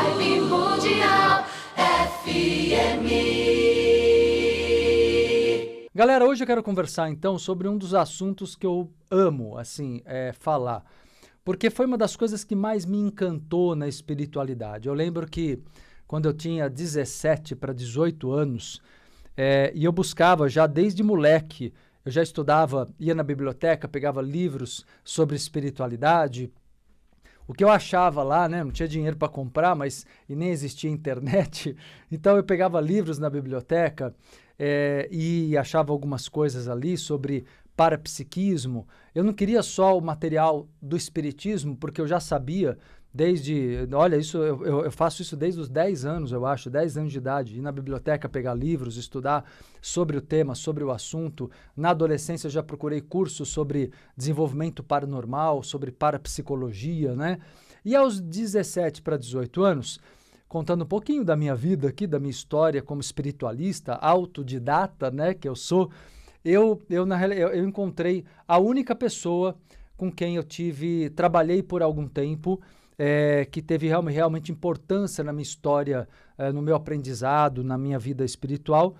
Vibe Mundial FM. Galera, hoje eu quero conversar então sobre um dos assuntos que eu amo, assim, falar. Porque foi uma das coisas que mais me encantou na espiritualidade. Eu lembro que quando eu tinha 17 para 18 anos, e eu buscava já desde moleque, eu já estudava, ia na biblioteca, pegava livros sobre espiritualidade. O que eu achava lá, né? Não tinha dinheiro para comprar, mas e nem existia internet. Então eu pegava livros na biblioteca e achava algumas coisas ali sobre parapsiquismo. Eu não queria só o material do espiritismo, porque eu já sabia olha, isso eu faço isso desde os 10 anos, eu acho, 10 anos de idade, ir na biblioteca pegar livros, estudar sobre o tema, sobre o assunto. Na adolescência eu já procurei cursos sobre desenvolvimento paranormal, sobre parapsicologia, né? E aos 17 para 18 anos, contando um pouquinho da minha vida aqui, da minha história como espiritualista, autodidata, né, que eu sou, eu encontrei a única pessoa com quem trabalhei por algum tempo, que teve realmente importância na minha história, no meu aprendizado, na minha vida espiritual,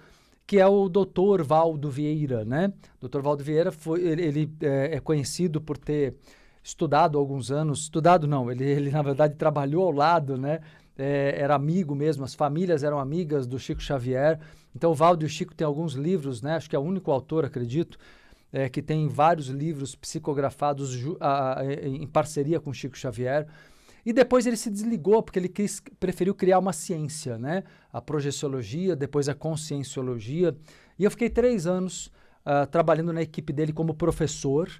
que é o Dr. Valdo Vieira, né? Dr. Valdo Vieira ele é conhecido por ter estudado há alguns anos, estudado não, ele na verdade trabalhou ao lado, né? Era amigo mesmo, as famílias eram amigas do Chico Xavier. Então o Valdo e o Chico têm alguns livros, né? Acho que é o único autor, acredito, que tem vários livros psicografados em parceria com Chico Xavier. E depois ele se desligou, porque ele preferiu criar uma ciência, né? A projeciologia, depois a conscienciologia. E eu fiquei 3 anos trabalhando na equipe dele como professor.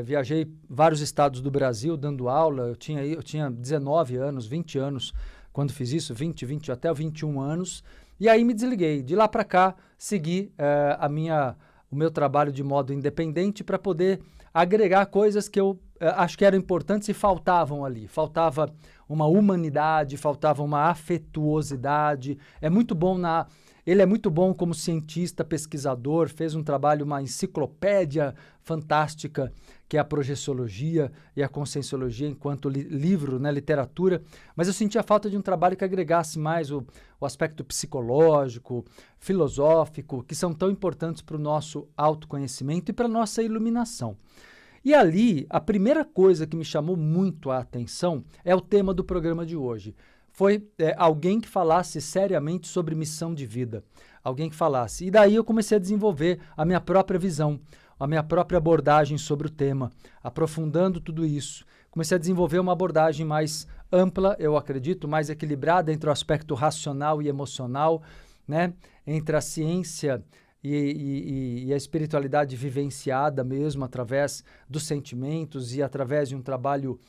Viajei vários estados do Brasil dando aula. Eu tinha 19 anos, 20 anos quando fiz isso, 20 até 21 anos. E aí me desliguei. De lá para cá, segui o meu trabalho de modo independente para poder agregar coisas que eu acho que eram importantes e faltavam ali. Faltava uma humanidade, faltava uma afetuosidade. Ele é muito bom como cientista, pesquisador, fez um trabalho, uma enciclopédia fantástica, que é a projeciologia e a conscienciologia enquanto livro, né, literatura. Mas eu sentia falta de um trabalho que agregasse mais o aspecto psicológico, filosófico, que são tão importantes para o nosso autoconhecimento e para a nossa iluminação. E ali, a primeira coisa que me chamou muito a atenção é o tema do programa de hoje. Foi alguém que falasse seriamente sobre missão de vida. Alguém que falasse. E daí eu comecei a desenvolver a minha própria visão, a minha própria abordagem sobre o tema, aprofundando tudo isso. Comecei a desenvolver uma abordagem mais ampla, eu acredito, mais equilibrada entre o aspecto racional e emocional, né? Entre a ciência e a espiritualidade vivenciada mesmo através dos sentimentos e através de um trabalho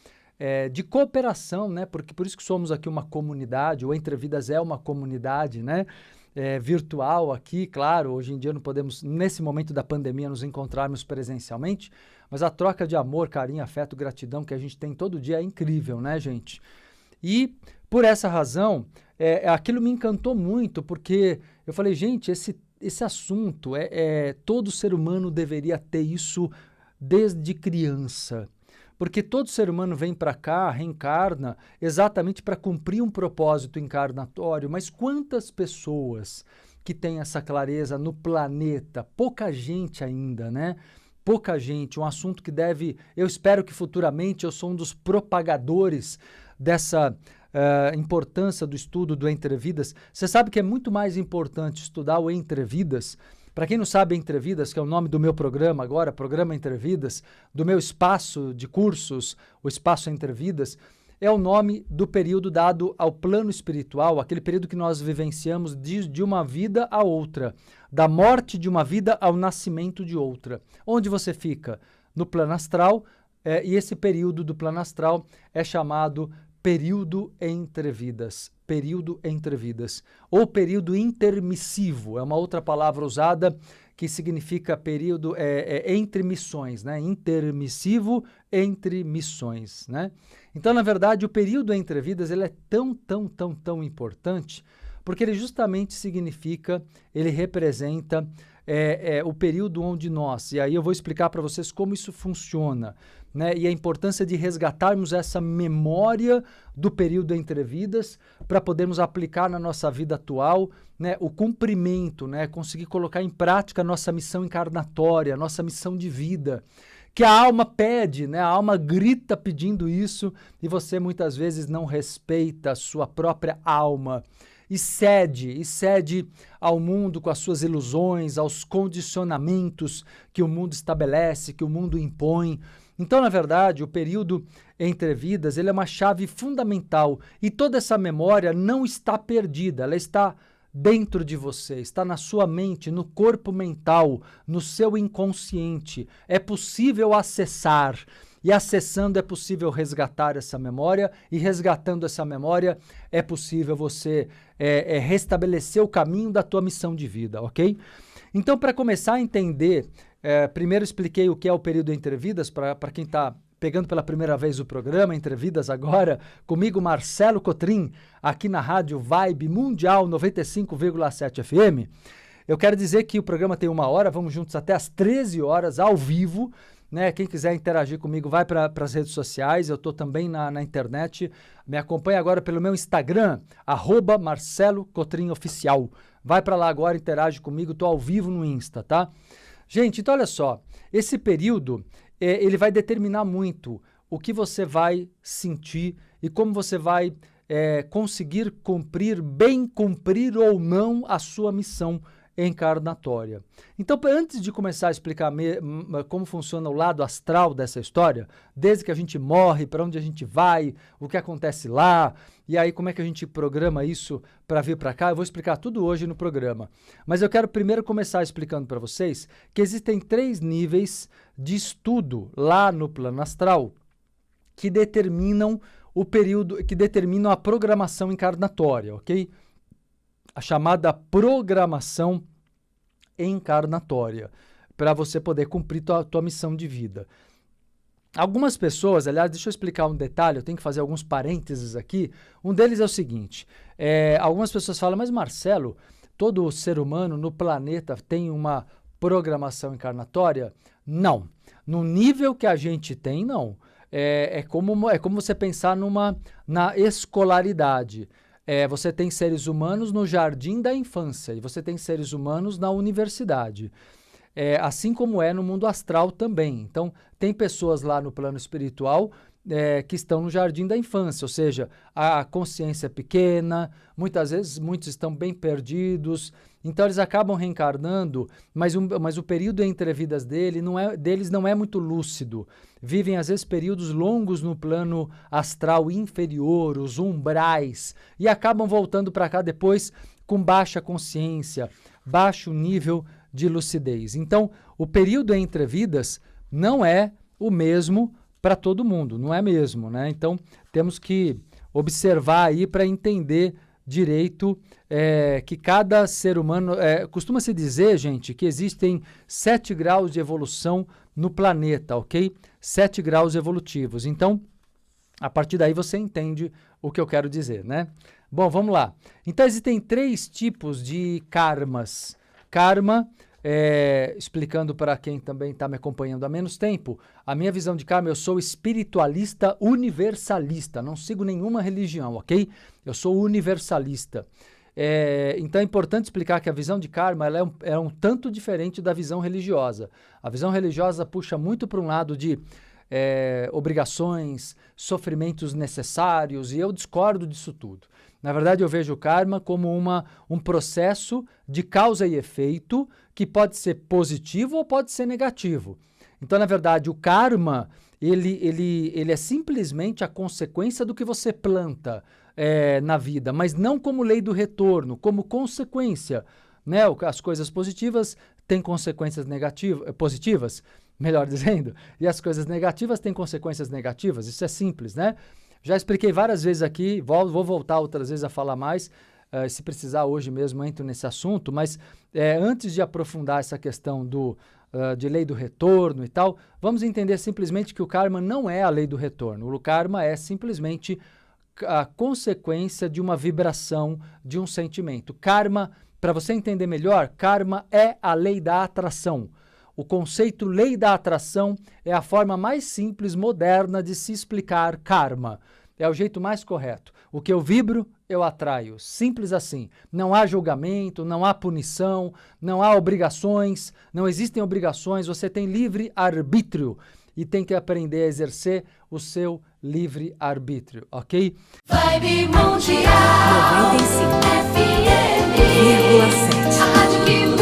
de cooperação, né? Porque por isso que somos aqui uma comunidade, o Entre Vidas é uma comunidade, né? Virtual aqui, claro, hoje em dia não podemos, nesse momento da pandemia, nos encontrarmos presencialmente, mas a troca de amor, carinho, afeto, gratidão que a gente tem todo dia é incrível, né, gente? E por essa razão, aquilo me encantou muito, porque eu falei, gente, esse assunto, todo ser humano deveria ter isso desde criança. Porque todo ser humano vem para cá, reencarna, exatamente para cumprir um propósito encarnatório. Mas quantas pessoas que têm essa clareza no planeta? Pouca gente ainda, né? Pouca gente. Um assunto que eu espero que futuramente eu sou um dos propagadores dessa importância do estudo do Entre Vidas. Você sabe que é muito mais importante estudar o Entre Vidas. Para quem não sabe, Entre Vidas, que é o nome do meu programa agora, Programa Entre Vidas, do meu espaço de cursos, o Espaço Entre Vidas, é o nome do período dado ao plano espiritual, aquele período que nós vivenciamos de uma vida a outra, da morte de uma vida ao nascimento de outra. Onde você fica? No plano astral, e esse período do plano astral é chamado período entre vidas, ou período intermissivo, é uma outra palavra usada que significa período entre missões, né? Intermissivo entre missões, né? Então, na verdade, o período entre vidas ele é tão importante porque ele justamente significa, ele representa o período onde nós, e aí eu vou explicar para vocês como isso funciona, né? E a importância de resgatarmos essa memória do período entre vidas para podermos aplicar na nossa vida atual, né? O cumprimento, né? Conseguir colocar em prática a nossa missão encarnatória, a nossa missão de vida, que a alma pede, né? A alma grita pedindo isso e você muitas vezes não respeita a sua própria alma e cede ao mundo com as suas ilusões, aos condicionamentos que o mundo estabelece, que o mundo impõe. Então, na verdade, o período entre vidas, ele é uma chave fundamental e toda essa memória não está perdida, ela está dentro de você, está na sua mente, no corpo mental, no seu inconsciente. É possível acessar e acessando é possível resgatar essa memória e resgatando essa memória é possível você restabelecer o caminho da tua missão de vida, ok? Então, para começar a entender, primeiro expliquei o que é o período entre vidas, para quem está pegando pela primeira vez o programa Entre Vidas agora, comigo Marcelo Cotrim, aqui na Rádio Vibe Mundial 95,7 FM. Eu quero dizer que o programa tem 1 hora, vamos juntos até às 13 horas, ao vivo, né? Quem quiser interagir comigo, vai para as redes sociais, eu estou também na internet, me acompanha agora pelo meu Instagram, @MarceloCotrimOficial. Vai para lá agora, interage comigo, estou ao vivo no Insta, tá? Gente, então olha só, esse período, ele vai determinar muito o que você vai sentir e como você vai conseguir cumprir ou não a sua missão encarnatória. Então, antes de começar a explicar como funciona o lado astral dessa história, desde que a gente morre, para onde a gente vai, o que acontece lá, e aí como é que a gente programa isso para vir para cá, eu vou explicar tudo hoje no programa. Mas eu quero primeiro começar explicando para vocês que existem 3 níveis de estudo lá no plano astral que determinam o período, que determinam a programação encarnatória, ok? A chamada programação encarnatória, para você poder cumprir tua missão de vida. Algumas pessoas, aliás, deixa eu explicar um detalhe, eu tenho que fazer alguns parênteses aqui. Um deles é o seguinte, algumas pessoas falam, mas Marcelo, todo ser humano no planeta tem uma programação encarnatória? Não. No nível que a gente tem, não. É como você pensar na escolaridade. Você tem seres humanos no jardim da infância e você tem seres humanos na universidade. Assim como é no mundo astral também. Então, tem pessoas lá no plano espiritual que estão no jardim da infância, ou seja, a consciência é pequena, muitas vezes muitos estão bem perdidos, então eles acabam reencarnando, mas o período entre vidas deles não é muito lúcido. Vivem às vezes períodos longos no plano astral inferior, os umbrais, e acabam voltando para cá depois com baixa consciência, baixo nível de lucidez. Então, o período entre vidas não é o mesmo para todo mundo, não é mesmo, né? Então, temos que observar aí para entender direito que cada ser humano... costuma-se dizer, gente, que existem 7 graus de evolução no planeta, ok? 7 graus evolutivos. Então, a partir daí você entende o que eu quero dizer, né? Bom, vamos lá. Então, existem 3 tipos de karmas. Karma... explicando para quem também está me acompanhando há menos tempo, a minha visão de karma, eu sou espiritualista universalista, não sigo nenhuma religião, ok? Eu sou universalista. Então é importante explicar que a visão de karma ela é um tanto diferente da visão religiosa. A visão religiosa puxa muito para um lado de obrigações, sofrimentos necessários, e eu discordo disso tudo. Na verdade, eu vejo o karma como um processo de causa e efeito que pode ser positivo ou pode ser negativo. Então, na verdade, o karma, ele é simplesmente a consequência do que você planta na vida, mas não como lei do retorno, como consequência, né? As coisas positivas têm consequências positivas, melhor dizendo, e as coisas negativas têm consequências negativas. Isso é simples, né? Já expliquei várias vezes aqui, vou voltar outras vezes a falar mais, se precisar hoje mesmo entro nesse assunto, mas antes de aprofundar essa questão de lei do retorno e tal, vamos entender simplesmente que o karma não é a lei do retorno. O karma é simplesmente a consequência de uma vibração, de um sentimento. Karma Para você entender melhor, karma é a lei da atração. O conceito lei da atração é a forma mais simples, moderna de se explicar karma. É o jeito mais correto. O que eu vibro, eu atraio. Simples assim. Não há julgamento, não há punição, não há obrigações, não existem obrigações, você tem livre arbítrio e tem que aprender a exercer o seu livre arbítrio, ok? Vibe Mundial 95,7. FM, a rádio que